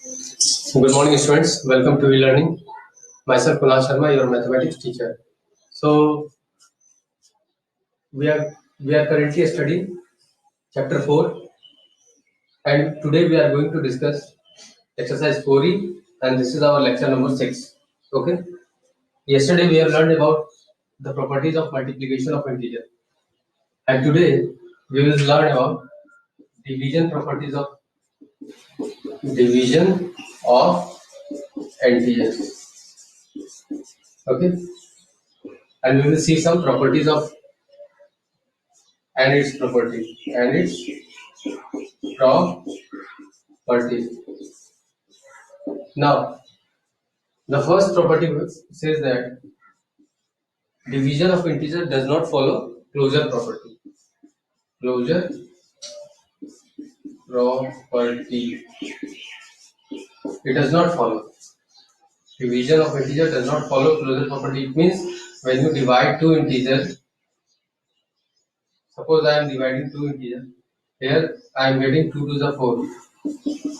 Good morning, students. Welcome to e-learning. Myself, Kunal Sharma, your mathematics teacher. So we are currently studying chapter 4, and today we are going to discuss exercise 4e, and this is our lecture number 6. Okay. Yesterday we have learned about the properties of multiplication of integer, and today we will learn about division properties of division of integers. Okay, and we will see some properties of and its property. Now, the first property says that division of integer does not follow closure property. Closure property. It does not follow. Division of integer does not follow closure property. It means when you divide two integers, suppose I am dividing two integers. Here I am getting 2 to the 4.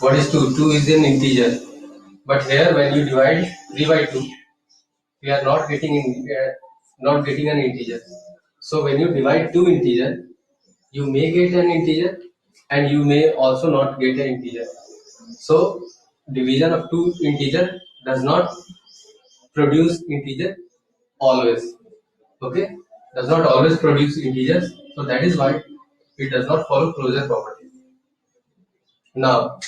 What is 2? 2 is an integer. But here when you divide 3 by 2, we are not getting an integer. So when you divide two integer, you may get an integer and you may also not get an integer. So division of two integer does not produce integer always. Okay, does not always produce integers. So that is why it does not follow closure property. Now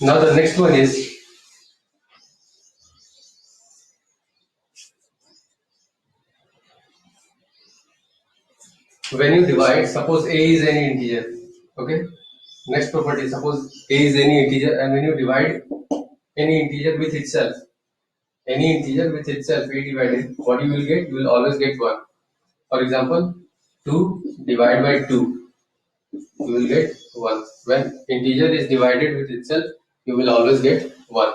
the next one is when you divide, suppose a is any integer. Okay, next property, suppose a is any integer, and when you divide any integer with itself, a divided, what you will get? You will always get 1. For example, 2 divided by 2, you will get 1. When integer is divided with itself, you will always get 1.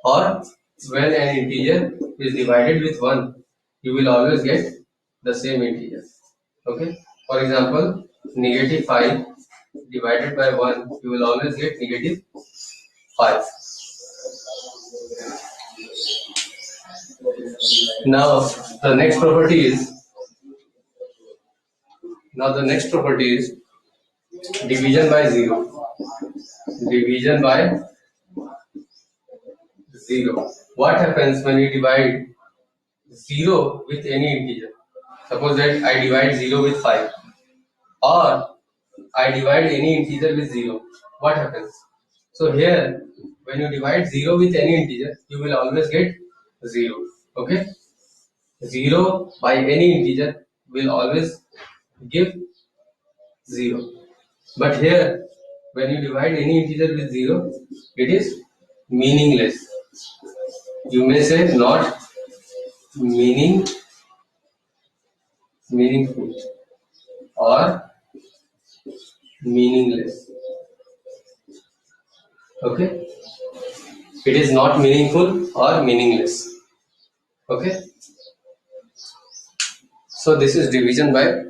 Or when an integer is divided with 1, you will always get the same integer. Okay. For example, negative 5 divided by 1, you will always get negative 5. Now the next property is division by 0. Division by 0. What happens when you divide 0 with any integer? Suppose that I divide 0 with 5, or I divide any integer with 0. What happens? So here, when you divide 0 with any integer, you will always get 0. Okay? 0 by any integer will always give 0. But here, when you divide any integer with 0, it is meaningless. You may say not meaningful or meaningless. Okay? It is not meaningful or meaningless. Okay? So this is division by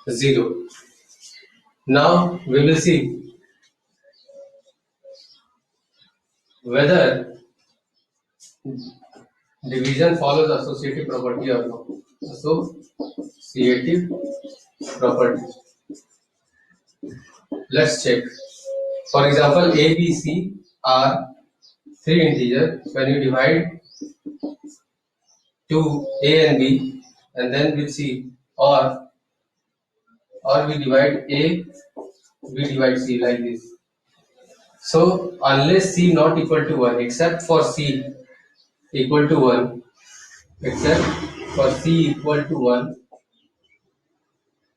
0. Now we will see whether division follows associative property or not. Associative property. Let's check. For example, A, B, C are 3 integers. When you divide 2 A and B, and then with C, or we divide A, we divide C like this. So unless C not equal to 1, except for C equal to 1,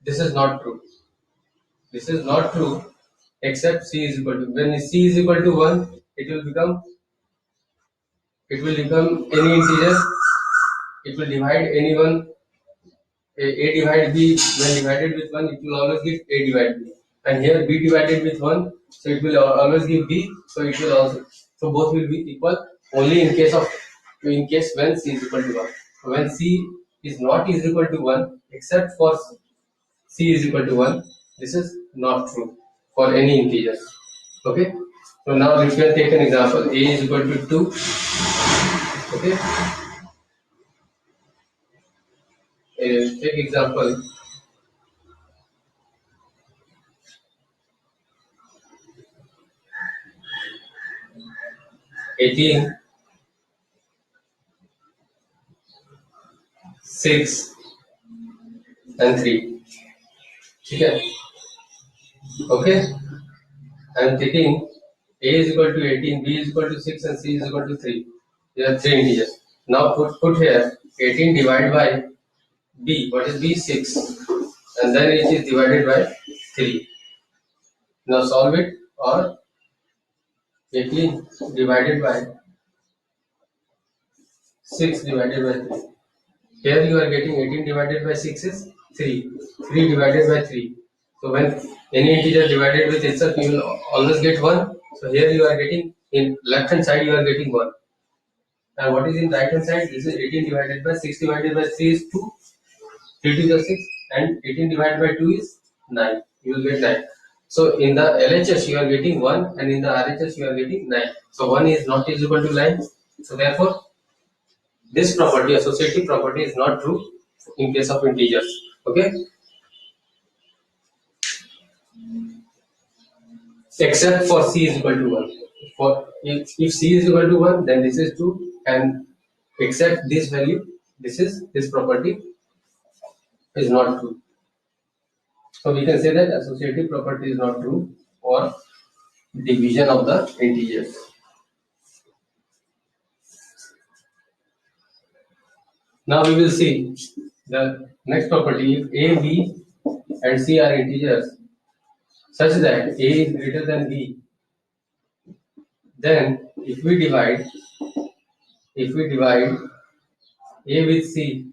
this is not true. This is not true except C is equal to. When C is equal to 1, it will become any integer. It will divide anyone. A divided B, when divided with 1, it will always give A divided B. And here B divided with 1, so it will always give B, so it will also. So both will be equal only in case when C is equal to 1. So when C is not equal to 1, except for C is equal to 1, this is not true for any integers. Okay. So now we can take an example. A is equal to 2. Okay. Take example 18, 6 and 3. Okay. Okay. I am taking A is equal to 18, B is equal to 6 and C is equal to 3. There are 3 integers. Now put here 18 divided by B. What is B? 6. And then it is divided by 3. Now solve it, or 18 divided by 6 divided by 3. Here you are getting 18 divided by 6 is 3. 3 divided by 3. So when any integer divided with itself, you will always get 1. So here you are getting, in left hand side you are getting 1. And what is in right hand side? This is 18 divided by 6 divided by 3 is 2. 3 to the 6, and 18 divided by 2 is 9. You will get 9. So in the LHS you are getting 1, and in the RHS you are getting 9. So 1 is not equal to 9. So therefore this property, associative property, is not true in case of integers. Okay. Except for C is equal to 1. For if C is equal to 1, then this is true, and except this value, this property is not true. So we can say that associative property is not true for division of the integers. Now we will see the next property. If A, B and C are integers such that A is greater than B, then if we divide A with C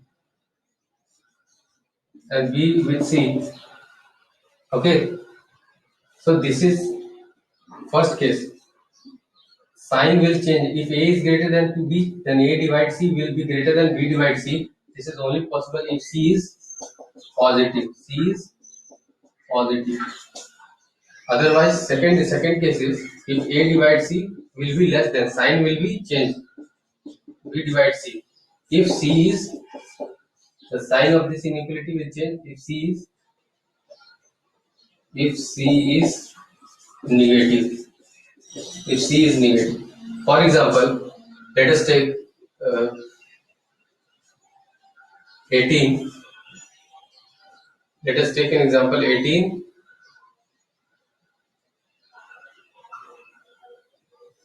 and B with C, okay, so this is first case. Sign will change. If A is greater than B, then A divided C will be greater than B divided C. This is only possible if C is positive. C is positive. Otherwise, second case is if A divided C will be less than, sign will be changed. B divided C. If C is, the sign of this inequality will change if C is negative. If C is negative. For example, let us take 18. Let us take an example 18,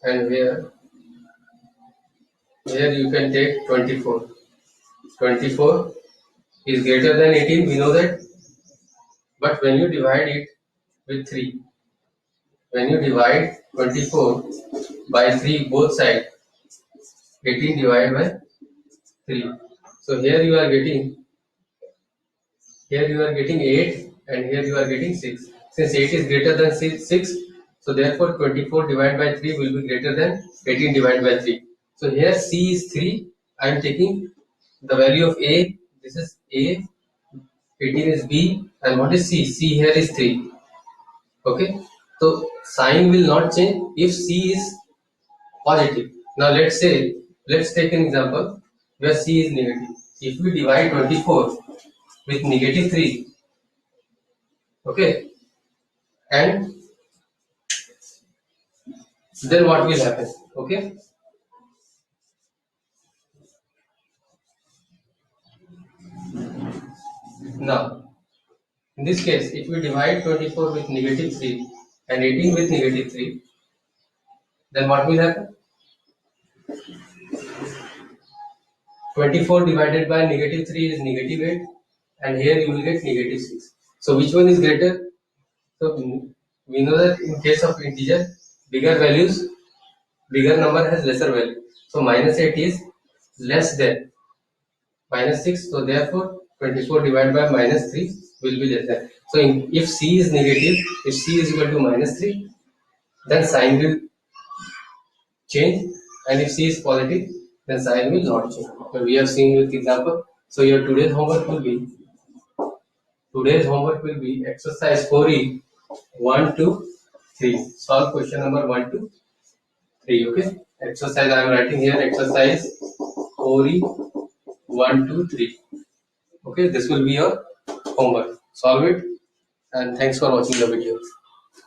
and here you can take 24. 24 is greater than 18, we know that, but when you divide it with 3, when you divide 24 by 3 both sides, 18 divided by 3. So here you are getting 8, and here you are getting 6. Since 8 is greater than 6, so therefore 24 divided by 3 will be greater than 18 divided by 3. So here C is 3. I am taking the value of A. This is A. 18 is B, and what is C? C here is 3. Okay. So sign will not change if C is positive. Now let's take an example where C is negative. If we divide 24 with negative 3, okay, and then what will happen? Okay. Now in this case, if we divide 24 with negative 3 and 18 with negative 3, then what will happen? 24 divided by negative 3 is negative 8, and here you will get negative 6. So which one is greater? So we know that in case of integer, bigger number has lesser value. So minus 8 is less than minus 6. So therefore 24 divided by minus 3 will be less than. So if C is negative, if C is equal to minus 3, then sign will change, and if C is positive, then sign will not change. So we have seen with example. So your today's homework will be exercise 4E. 1 to 3. Solve question number 1 to 3. Okay. Exercise I am writing here. Exercise ORI 1 to 3. Okay. This will be your homework. Solve it. And thanks for watching the video.